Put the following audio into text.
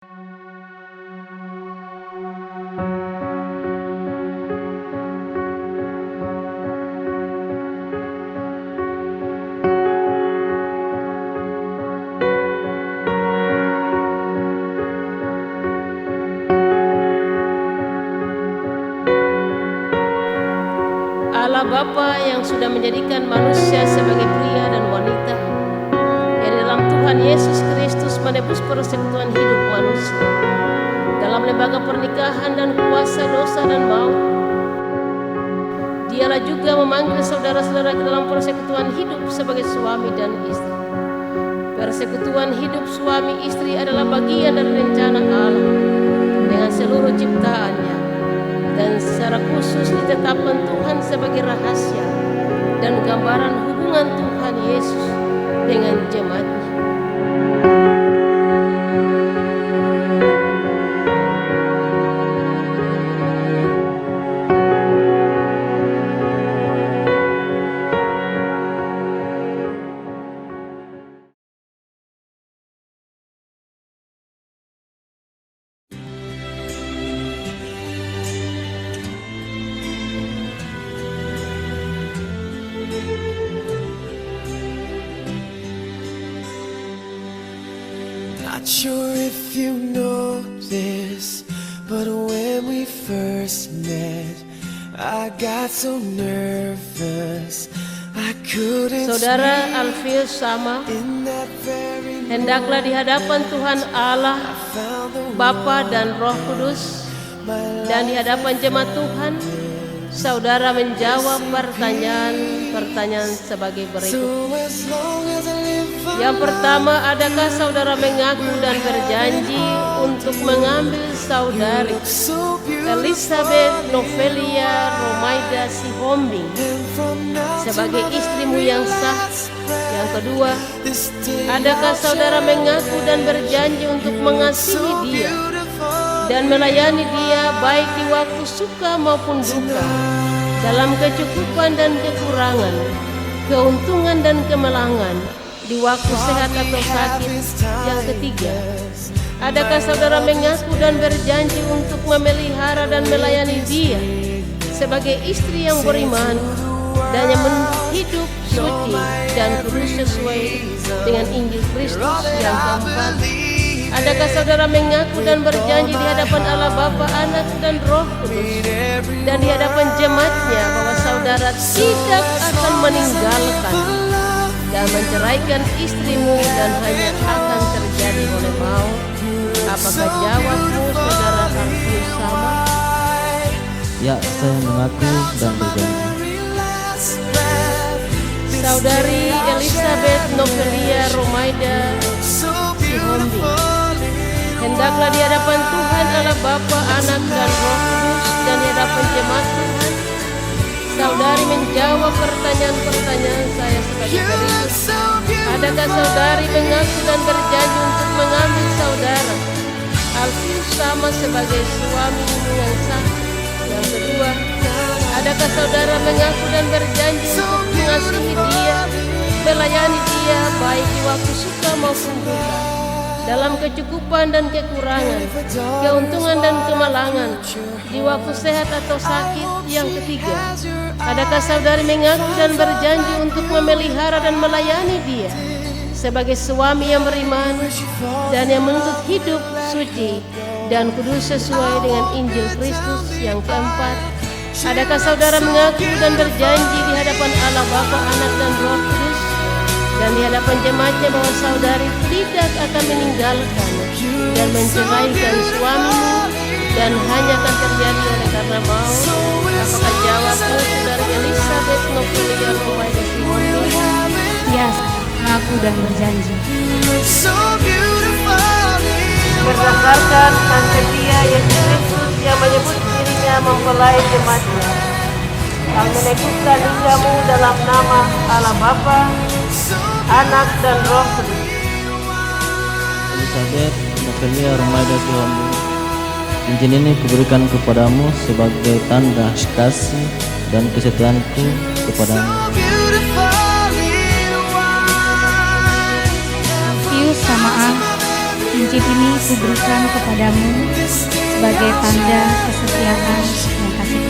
Allah Bapa yang sudah menjadikan manusia sebagai pria dan wanita, yang dalam Tuhan Yesus Kristus menebus persekutuan hidup manusia dalam lembaga pernikahan dan kuasa dosa dan maut. Dialah juga memanggil saudara-saudara ke dalam persekutuan hidup sebagai suami dan istri. Persekutuan hidup suami istri adalah bagian dari rencana Allah dengan seluruh ciptaannya, dan secara khusus ditetapkan Tuhan sebagai rahasia dan gambaran hubungan Tuhan Yesus dengan jemaat-Nya. Not sure if you know this, but when we first met, I got so nervous I couldn't Saudara Alfius Sama, in that very hendaklah di hadapan Tuhan Allah, Bapa dan Roh Kudus, dan di hadapan jemaat Tuhan, saudara menjawab pertanyaan-pertanyaan sebagai berikut. so as long as I live Yang pertama, adakah saudara mengaku dan berjanji untuk mengambil saudari so beautiful Elizabeth Novelia Romaida Sihombing and from now sebagai istrimu yang sah? Yang kedua, this day adakah saudara mengaku dan berjanji untuk mengasihi dia beautiful dan melayani dia baik di waktu suka maupun duka, dalam kecukupan dan kekurangan, keuntungan dan kemelangan, di waktu sehat atau sakit? Yang ketiga, adakah saudara mengaku dan berjanji untuk memelihara dan melayani dia sebagai istri yang beriman dan yang hidup suci dan kudus sesuai dengan Injil Kristus? Yang keempat, adakah saudara mengaku dan berjanji di hadapan Allah Bapa, Anak dan Roh Kudus dan di hadapan jemaat-Nya bahwa saudara tidak akan meninggalkan dan menceraikan istrimu dan hanya akan terjadi oleh maut? Apakah jawabmu, saudara Alfius Sama? Ya, saya mengaku dan berjanji. Saudari Elizabeth Novelia Romaida Sihombing, hendaklah di hadapan Tuhan Allah Bapa, Anak dan Roh Kudus dan di hadapan jemaat Tuhan, saudari menjawab pertanyaan-pertanyaan saya sebagai berikut. Adakah saudari mengaku dan berjanji untuk mengambil saudara Alfius Sama sebagai suamimu yang sah? Yang kedua, adakah saudara mengaku dan berjanji untuk mengasihi dia, melayani dia baik di waktu suka maupun duka, dalam kecukupan dan kekurangan, keuntungan dan kemalangan, di waktu sehat atau sakit? Yang ketiga, adakah saudari mengaku dan berjanji untuk memelihara dan melayani dia sebagai suami yang beriman dan yang menuntut hidup suci dan kudus sesuai dengan Injil Kristus? Yang keempat, adakah saudara mengaku dan berjanji di hadapan Allah Bapa, Anak dan Roh Kudus dan di hadapan jemaat-Nya bahwa saudari tidak akan meninggalkan dan menceraikan suamimu dan hanya akan terjadi oleh karena maut? Apakah jawabmu, saudari Elizabeth Novelia Romaida Sihombing? Ya, mengaku dan berjanji. so beautiful Berdasarkan setia Yesus Kristus yang menyebut dirinya mempelai jemaat-Nya, kami meneguskan ligamu dalam nama Allah Bapa, Anak dan Roh Kudus. Elizabeth Novelia Romaida Sihombing, cincin ini kuberikan kepadamu sebagai tanda kasih dan kesetiaanku kepadamu. beautiful Alfius Sama A, Cincin ini kuberikan kepadamu sebagai tanda kesetiaan dan kasih